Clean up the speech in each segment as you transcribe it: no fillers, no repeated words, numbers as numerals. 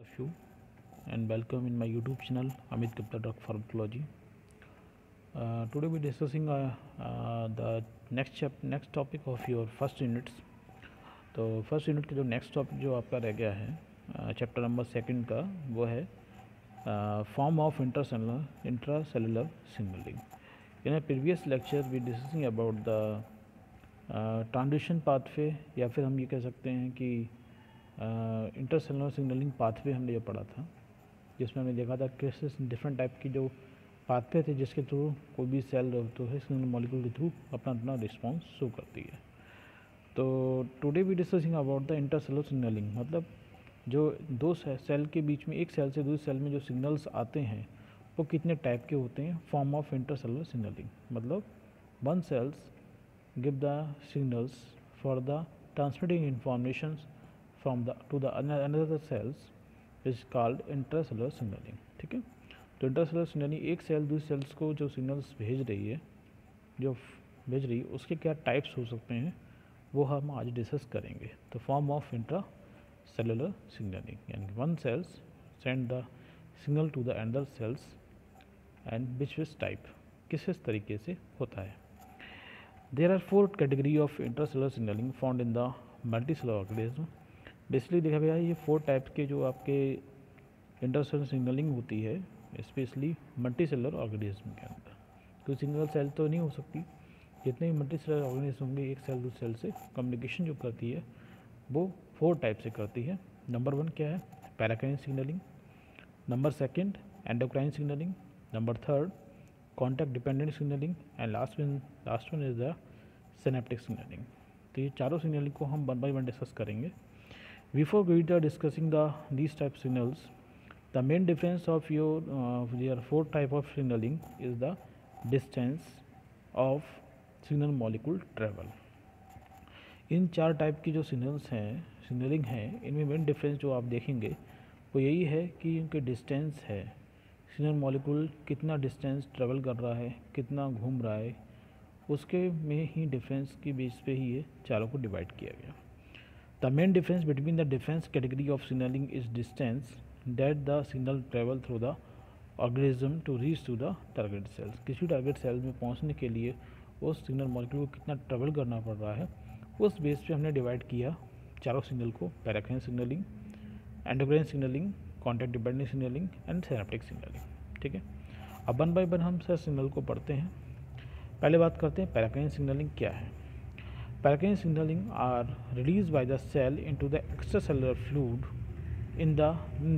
of you and welcome in my YouTube channel Amit Gupta Drug Pharmacology. Today we're discussing the next topic of your first units. तो first unit का जो next topic जो आपका रह गया है chapter number second का वो है form of intracellular signalling. In previous lecture we discussing about the transition pathway या फिर हम ये कह सकते हैं कि इंटरसेलुलर सिग्नलिंग पाथवे हमने ये पढ़ा था, जिसमें हमने देखा था किस डिफरेंट टाइप की जो पाथवे थे जिसके थ्रू कोई भी सेल जो है सिग्नल मॉलिक्यूल के थ्रू अपना अपना रिस्पॉन्स शो करती है. तो today we discussing about the intercellular signalling, मतलब जो दो सेल के बीच में एक सेल से दूसरे सेल में जो सिग्नल्स आते हैं वो कितने टाइप के होते हैं. फॉर्म ऑफ इंटरसेलुलर सिग्नलिंग मतलब one cells give the signals for the transmitting information from the to the another cells is called intercellular signalling. ठीक है, तो इंटरसेलुलर सिग्नलिंग एक सेल दूसरे सेल्स को जो सिग्नल्स भेज रही है उसके क्या टाइप्स हो सकते हैं वो हम आज डिस्कस करेंगे. तो फॉर्म ऑफ इंट्रासेलुलर सिग्नलिंग यानी one cells send the signal to the another cells and which type किस तरीके से होता है. There are 4 category of intracellular signalling found in the multicellular organism. Basically देखा गया है ये 4 टाइप के जो आपके इंटरसेलुलर सिग्नलिंग होती है स्पेशली मल्टीसेलुलर ऑर्गेनिज्म के अंदर. कोई सिंगल सेल तो नहीं हो सकती, जितने भी मल्टीसेलुलर ऑर्गेनिज्म होंगे एक सेल दूसरे सेल से कम्युनिकेशन जो करती है वो 4 टाइप से करती है. नंबर 1 क्या है, paracrine signalling. Number 2 endocrine signalling. Number 3 contact dependent signalling and last one is the synaptic signalling. तो ये चारों सिग्नलिंग को हम 1 by 1 डिस्कस करेंगे. Before we are discussing these type signals, the main difference of your 4 type of signaling is the distance of signal molecule travel. In 4 type की जो signalling है इनमें मेन डिफरेंस जो आप देखेंगे वो यही है कि इनके डिस्टेंस है, सिग्नल मॉलिक्यूल कितना डिस्टेंस ट्रेवल कर रहा है, कितना घूम रहा है, उसके में ही डिफरेंस की बेस पे ही ये चारों को डिवाइड किया गया. The main difference between the difference category of signalling is distance that the signal travel through the organism to reach to the target cells. किसी टारगेट सेल में पहुंचने के लिए उस सिग्नल मॉलिक्यूल को कितना ट्रेवल करना पड़ रहा है उस बेस पे हमने डिवाइड किया चारों सिग्नल को. Paracrine signalling, endocrine signalling, contact dependent signalling and synaptic signalling. ठीक है, अब 1 by 1 हम सर सिग्नल को पढ़ते हैं. पहले बात करते हैं पैराकाइन सिग्नलिंग क्या है. Paracrine signalling are release by the cell into the extracellular fluid in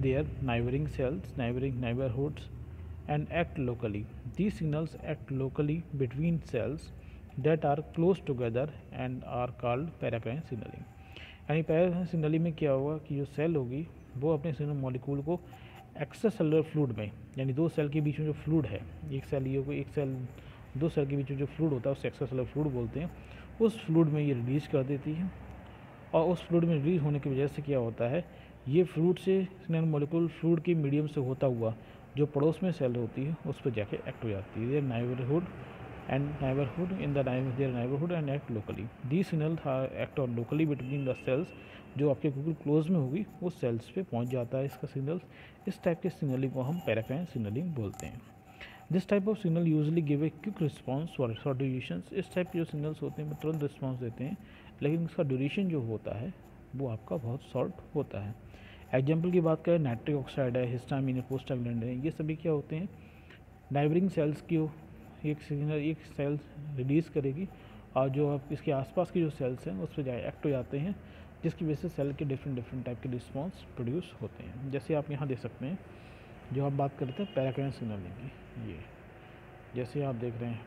their neighboring cells, neighborhoods and act locally. These signals act locally between cells that are close together and are called paracrine signalling. यानी paracrine signalling में क्या होगा कि जो cell होगी वो अपने signal molecule को एक्स्ट्रा सेलुलर फ्लूइड में यानी दो सेल के बीच में जो फ्लूइड है, एक सेल दो सेल के बीच में जो फ्लूइड होता है उसे एक्स्ट्रा सेलुलर फ्लूइड बोलते हैं, उस फ्लूइड में ये रिलीज कर देती है. और उस फ्लूइड में रिलीज होने की वजह से क्या होता है, ये फ्लूइड से सिग्नल मॉलिक्यूल फ्लूइड के मीडियम से होता हुआ जो पड़ोस में सेल होती है उस पर जाके एक्ट हो जाती है. Their neighbourhood and act locally. The signal act और लोकली बिटवीन द सेल्स, जो आपके बिल्कुल क्लोज में होगी वो सेल्स पे पहुंच जाता है इसका सिग्नल. इस टाइप के सिग्नलिंग को हम पैराकाइन सिग्नलिंग बोलते हैं. This type of signal usually give a quick response for short duration. इस टाइप के जो सिग्नल्स होते हैं वो तुरंत रिस्पॉन्स देते हैं, लेकिन इसका ड्यूरेशन जो होता है वो आपका बहुत शॉर्ट होता है. एग्जाम्पल की बात करें, नाइट्रिक ऑक्साइड है, हिस्टामिन है, प्रोस्टाग्लैंडिन है, ये सभी क्या होते हैं नाइबरिंग सेल्स की एक सेल रिलीज़ करेगी और जो आप इसके आसपास की जो सेल्स हैं उस पर एक्ट हो जाते हैं, जिसकी वजह से सेल के डिफरेंट टाइप के रिस्पॉन्स प्रोड्यूस होते हैं. जैसे आप यहाँ देख सकते हैं जो हम बात करते हैं पैराकाइन सिग्नलिंग की, ये जैसे आप देख रहे हैं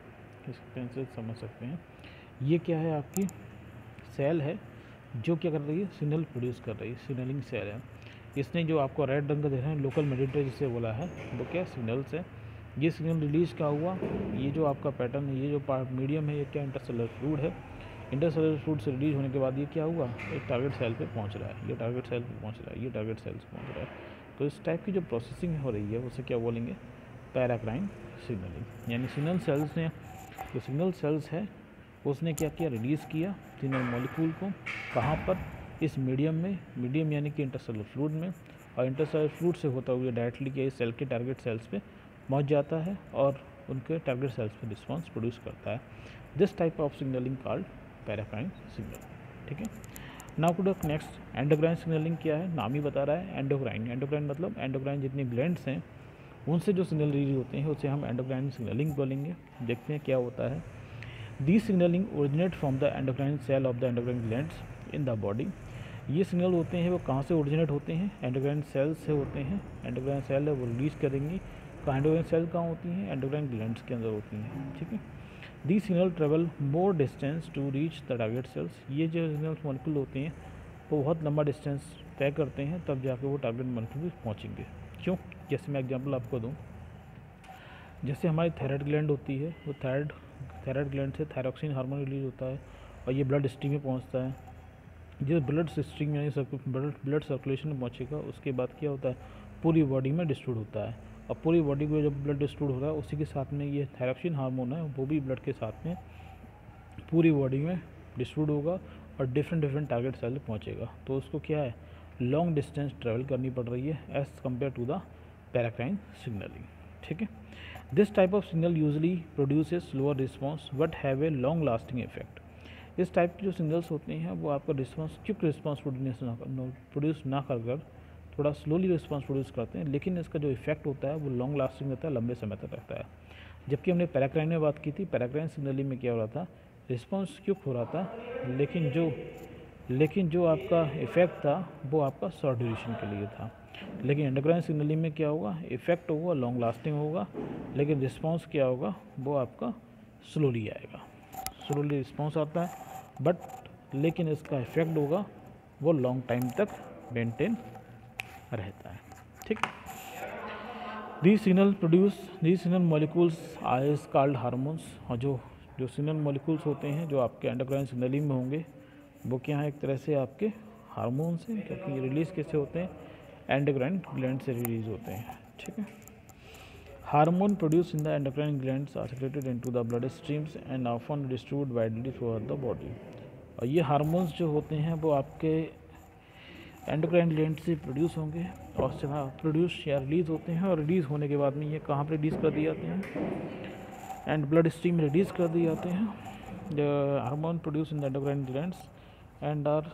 इस पेन से समझ सकते हैं, ये क्या है आपकी सेल है जो क्या कर रही है सिग्नल प्रोड्यूस कर रही है, सिग्नलिंग सेल है. इसने जो आपको रेड रंग का देख रहे हैं लोकल मेडिएटर जिसे बोला है वो क्या सिग्नल्स है. ये सिग्नल रिलीज क्या हुआ, ये जो आपका पैटर्न है, ये जो मीडियम है ये क्या इंटरसेलुलर फ्लूइड है. इंटरसेलुलर फ्लूइड से रिलीज होने के बाद ये क्या हुआ, एक टारगेट सेल पे पहुंच रहा है, ये टारगेट सेल पे पहुंच रहा है, ये टारगेट सेल पे पहुंच रहा है. तो इस टाइप की जो प्रोसेसिंग हो रही है उसे क्या बोलेंगे, पैराकाइन सिग्नलिंग. यानी सिग्नल सेल्स है उसने क्या किया, रिलीज़ किया सिग्नल मॉलिक्यूल को. कहाँ पर, इस मीडियम में, मीडियम यानी कि इंटरसेलुलर फ्लूइड में, और इंटरसेलुलर फ्लूइड से होता हुआ डायरेक्टली के सेल के टारगेट सेल्स पे पहुंच जाता है और उनके टारगेट सेल्स पे रिस्पॉन्स प्रोड्यूस करता है। This type of signalling called paracrine signal. ठीक है, now to the next, endocrine signalling क्या है, नाम ही बता रहा है एंडोक्राइन। एंडोक्राइन मतलब एंडोक्राइन जितनी ग्लैंड्स हैं उनसे जो सिग्नल रिलीज होते हैं उसे हम एंडोक्राइन सिग्नलिंग बोलेंगे। देखते हैं क्या होता है। The signalling originate from the endocrine cell of the endocrine glands in the body. ये सिग्नल होते हैं वो कहाँ से ओरिजिनेट होते हैं, एंडोक्राइन सेल से होते हैं। एंडोक्राइन सेल है वो रिलीज करेंगी। एंडोक्राइन सेल कहाँ होती हैं, एंडोक्राइन ग्लैंड्स के अंदर होती हैं। ठीक है, the signal travel more distance to reach the target cells. ये जो सिग्नल मॉलिक्यूल होते हैं वो बहुत लंबा डिस्टेंस तय करते हैं, तब जाकर वो टारगेट मॉलिक्यूल पहुँचेंगे। क्यों, जैसे मैं एग्जांपल आपको दूं, जैसे हमारी थायराइड ग्लैंड होती है, वो थायराइड ग्लैंड से थायरोक्सिन हार्मोन रिलीज होता है और ये ब्लड स्ट्रीम में पहुंचता है। जो ब्लड स्ट्रीम यानी ब्लड सर्कुलेशन में पहुंचेगा उसके बाद क्या होता है, पूरी बॉडी में डिस्ट्रीब्यूट होता है। और पूरी बॉडी में जब ब्लड डिस्ट्रीब्यूट हो रहा है उसी के साथ में ये थायरोक्सिन हार्मोन है वो भी ब्लड के साथ में पूरी बॉडी में डिस्ट्रीब्यूट होगा और डिफरेंट टारगेट सेल पहुँचेगा। तो उसको क्या है, लॉन्ग डिस्टेंस ट्रेवल करनी पड़ रही है as compare to the paracrine signalling. ठीक है, this type of signal usually produces slower response but have a long lasting effect. इस टाइप के जो सिग्नल्स होते हैं वो आपका रिस्पॉन्स क्विक रिस्पॉन्स प्रोड्यूस ना कर थोड़ा स्लोली रिस्पॉन्स प्रोड्यूस करते हैं, लेकिन इसका जो इफेक्ट होता है वो लॉन्ग लास्टिंग रहता है, लंबे समय तक रहता है। जबकि हमने पैराक्राइन में बात की थी, पैराक्राइन सिग्नलिंग में क्या हो रहा था, रिस्पॉन्स क्विक हो रहा था, लेकिन जो आपका इफेक्ट था वो आपका शॉर्ट ड्यूरेशन के लिए था। लेकिन एंडोक्राइन सिग्नलिंग में क्या होगा, इफेक्ट होगा, लॉन्ग लास्टिंग होगा, लेकिन रिस्पॉन्स क्या होगा, वो आपका स्लोली आएगा। स्लोली रिस्पॉन्स आता है बट लेकिन इसका इफेक्ट होगा वो लॉन्ग टाइम तक मेंटेन रहता है। ठीक, these signal molecules are called hormones. और जो सिग्नल मॉलिक्यूल्स होते हैं जो आपके एंडोक्राइन सिग्नलिंग में होंगे वो क्या है, एक तरह से आपके हार्मोन्स हैं, क्योंकि ये रिलीज़ कैसे होते हैं, एंडोक्राइन ग्लैंड से रिलीज़ होते हैं। ठीक है, hormone produce in the endocrine glands are secreted into the blood streams and often distribute widely through the body. और ये हार्मोन्स जो होते हैं वो आपके एंडोक्राइन ग्लैंड से प्रोड्यूस होंगे और प्रोड्यूस या रिलीज़ होते हैं, और रिलीज़ होने के बाद में ये कहाँ पर रिलीज़ कर दिए जाते हैं, एंड ब्लड स्ट्रीम में रिलीज़ कर दिए जाते हैं। The hormone produce in the endocrine glands and are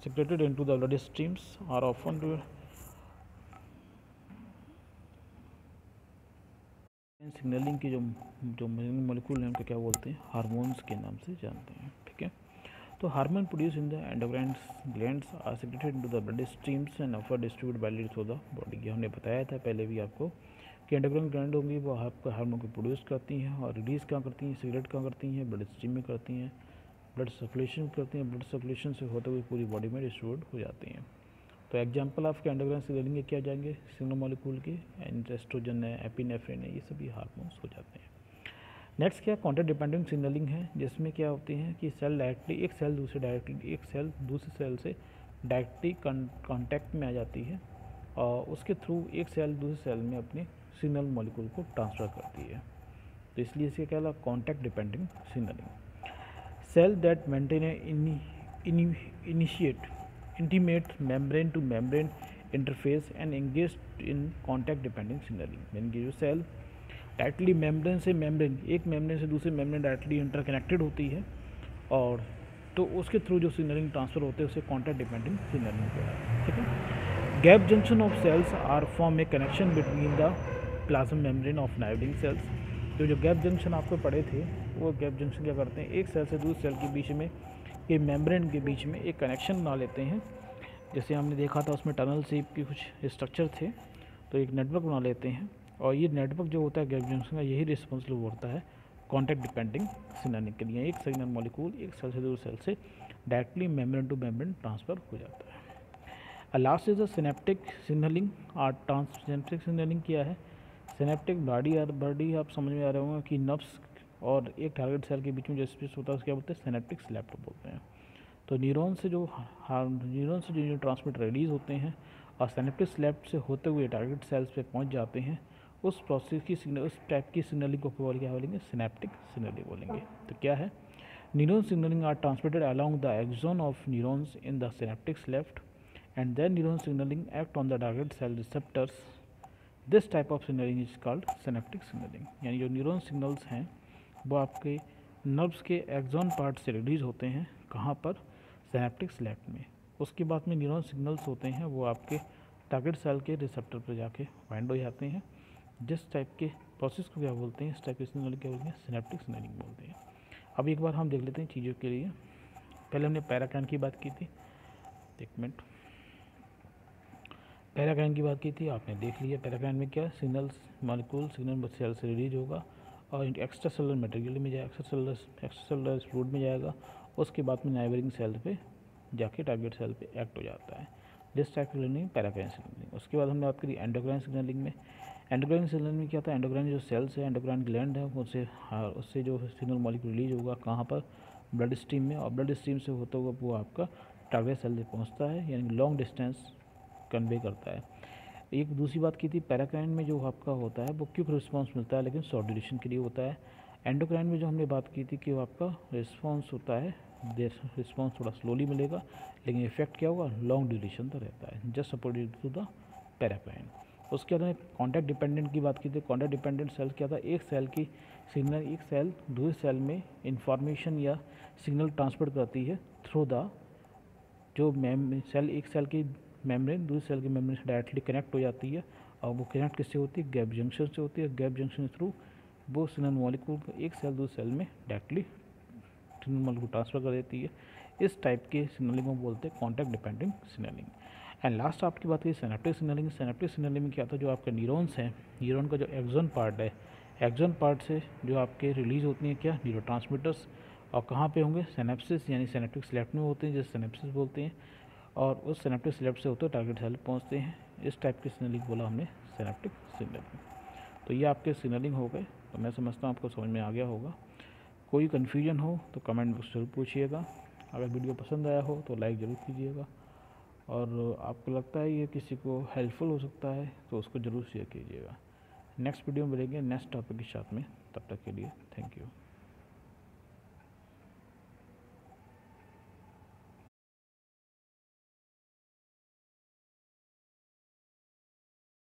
secreted into the blood streams are often signalling की जो मॉलिक्यूल हैं उनको क्या बोलते हैं, हार्मोन्स के नाम से जानते हैं। ठीक है, तो hormone produce in the endocrine glands are secreted into the blood streams and ऑफर distribute by through the body. हमने बताया था पहले भी आपको कि एंडोक्राइन ग्लैंड होंगी वो आपका हार्मोन को प्रोड्यूस करती हैं और रिलीज़ कहाँ करती हैं, सिगरेट कहाँ करती हैं, ब्लड स्ट्रीम में करती हैं, ब्लड सर्कुलेशन करती हैं, ब्लड सर्कुलेशन से होते हुए पूरी बॉडी में डिस्ट्रीब्यूट हो जाती हैं। तो एग्जांपल आपके एंडोक्राइन सिग्नलिंग के क्या जाएंगे, सिग्नल मॉलिक्यूल के, एस्ट्रोजन है, एपिनेफ्रिन है, ये सभी हार्मोन्स हो जाते हैं। नेक्स्ट क्या, कॉन्टैक्ट डिपेंडेंट सिग्नलिंग है, जिसमें क्या होती है कि सेल डायरेक्टली एक सेल दूसरे सेल से डायरेक्टली कॉन्टैक्ट में आ जाती है और उसके थ्रू एक सेल दूसरे सेल में अपने सिग्नल मॉलिक्यूल को ट्रांसफ़र करती है। तो इसलिए इसे क्या कहता है, contact dependent signalling. Cell that maintain intimate membrane to membrane interface and engaged in contact dependent signaling। यानी कि जो सेल डायरेक्टली मेम्ब्रेन से मेम्ब्रेन, एक मेम्ब्रेन से दूसरे मेम्ब्रेन डायरेक्टली इंटरकनेक्टेड होती है और तो उसके थ्रू जो सिग्नलिंग ट्रांसफ़र होते हैं उसे कॉन्टैक्ट डिपेंडेंट सिग्नलिंग कहता है। ठीक है, gap junction of cells are form a connection between the plasma membrane of neighbouring cells. जो गैप जंक्शन आपको पढ़े थे वो गैप जंक्शन क्या करते हैं, एक सेल से दूसरे सेल के बीच में, ये मेम्ब्रेन के बीच में एक कनेक्शन बना लेते हैं। जैसे हमने देखा था उसमें टनल शेप के कुछ स्ट्रक्चर थे, तो एक नेटवर्क बना लेते हैं और ये नेटवर्क जो होता है गैप जंक्शन का यही रिस्पॉन्सिबल होता है कॉन्टैक्ट डिपेंडिंग सिग्नलिंग के लिए। एक सिग्नल मॉलिक्यूल एक सेल से दूसरे सेल से directly membrane two membrane transfer हो जाता है। Last is the synaptic signalling और सिनेप्टिक सिग्नलिंग क्या है, सिनेप्टिक बॉडी आप समझ में आ रहे होंगे कि नर्व्स और एक टारगेट सेल के बीच में जो स्पेस होता है उसको क्या बोलते हैं, सिनेप्टिक स्लैप्ट बोलते हैं। तो न्यूरॉन से जो ट्रांसमिटर रिलीज़ होते हैं और सिनेप्टिक स्लैप्ट से होते हुए टारगेट सेल्स पे पहुंच जाते हैं, उस प्रोसेस की उस टाइप की सिग्नलिंग को क्या बोलेंगे, सिनेप्टिक सिग्नलिंग बोलेंगे। तो क्या है, neuron signalling are transmitted along the axon of neurons in the synaptic cleft and then neuron signaling act on the target cell receptors. This type of signalling is called synaptic signalling. यानी जो neuron signals हैं वो आपके nerves के axon part से release होते हैं, कहाँ पर, सिनेप्टिक सिलेक्ट में। उसके बाद में न्यूरॉन सिग्नल्स होते हैं वो आपके टारगेट सेल के रिसेप्टर पर जाके बाइंड हो जाते हैं। जिस टाइप के प्रोसेस को क्या बोलते हैं, इस टाइप के सिग्नल क्या बोलते हैं, सिनेप्टिक सिग्नलिंग बोलते हैं। अब एक बार हम देख लेते हैं चीज़ों के लिए। पहले हमने पैराकाइन की बात की थी, एक मिनट, पैराकाइन की बात की थी, आपने देख लिया। पैराकाइन में क्या, सिग्नल्स मॉलिक्यूल सिग्नल सेल से रिलीज होगा और एक्स्ट्रा सेलुलर मटेरियल में जाएगा, एक्स्ट्रा सेलुलर फ्लूइड में जाएगा। उसके बाद में नाइबरिंग सेल पे जाके टारगेट सेल पे एक्ट हो जाता है। This type signalling paracrine signalling. उसके बाद हमने बात करी एंडोक्राइन सिग्नलिंग में। एंडोक्राइन सिग्नलिंग में क्या था, एंडोक्राइन जो सेल्स है, एंडोक्राइन ग्लैंड है, उससे जो सिग्नल मॉलिक्यूल रिलीज होगा कहाँ पर, ब्लड स्ट्रीम में, और ब्लड स्ट्रीम से होता हुआ वो आपका टारगेट सेल पे पहुँचता है, यानी लॉन्ग डिस्टेंस कन्वे करता है। एक दूसरी बात की थी, पैराकाइन में जो आपका होता है वो क्विक रिस्पांस मिलता है लेकिन शॉर्ट ड्यूरेशन के लिए होता है। एंडोक्राइन में जो हमने बात की थी कि वो आपका रिस्पांस होता है, रिस्पांस थोड़ा स्लोली मिलेगा लेकिन इफेक्ट क्या होगा, लॉन्ग ड्यूरेशन तो रहता है, just opposite to the paracrine. उसके बाद में कॉन्टैक्ट डिपेंडेंट की बात की थी। कॉन्टैक्ट डिपेंडेंट सेल क्या था, एक सेल की सिग्नल, एक सेल दूसरे सेल में इंफॉर्मेशन या सिग्नल ट्रांसफर करती है थ्रू द जो सेल, एक सेल की मेम्ब्रेन दूसरी सेल की मेम्ब्रेन से डायरेक्टली कनेक्ट हो जाती है, और वो कनेक्ट किससे होती है, गैप जंक्शन से होती है। गैप जंक्शन थ्रू वो सिग्नल मॉलिक्यूल एक सेल दूसरे सेल में डायरेक्टली सिग्नल मॉलिक्यूल ट्रांसफर कर देती है। इस टाइप के सिग्नलिंग को बोलते हैं contact dependent signalling. And last आपकी बात की सिनेप्टिक सिग्नलिंग। सिनेप्टिक सिग्नलिंग में क्या था, जो आपके न्यूरॉन्स हैं, न्यूरॉन का जो एक्सॉन पार्ट है, एक्सॉन पार्ट से जो आपके रिलीज होती हैं क्या, न्यूरोट्रांसमीटर्स, और कहाँ पे होंगे, सिनेप्सिस यानी सिनेप्टिक सिलेक्ट में होते हैं, जिसे सिनेप्सिस बोलते हैं, और उस सिनेप्टिक सिलेक्ट से होते टारगेट सेल पहुँचते हैं। इस टाइप की सिग्नलिंग बोला हमने सिनेप्टिक सिग्नलिंग। तो ये आपके सिग्नलिंग हो गए। तो मैं समझता हूँ आपको समझ में आ गया होगा। कोई कन्फ्यूजन हो तो कमेंट बॉक्स जरूर पूछिएगा। अगर वीडियो पसंद आया हो तो लाइक ज़रूर कीजिएगा, और आपको लगता है ये किसी को हेल्पफुल हो सकता है तो उसको ज़रूर शेयर कीजिएगा। नेक्स्ट वीडियो में मिलेंगे नेक्स्ट टॉपिक के साथ में, तब तक के लिए थैंक यू।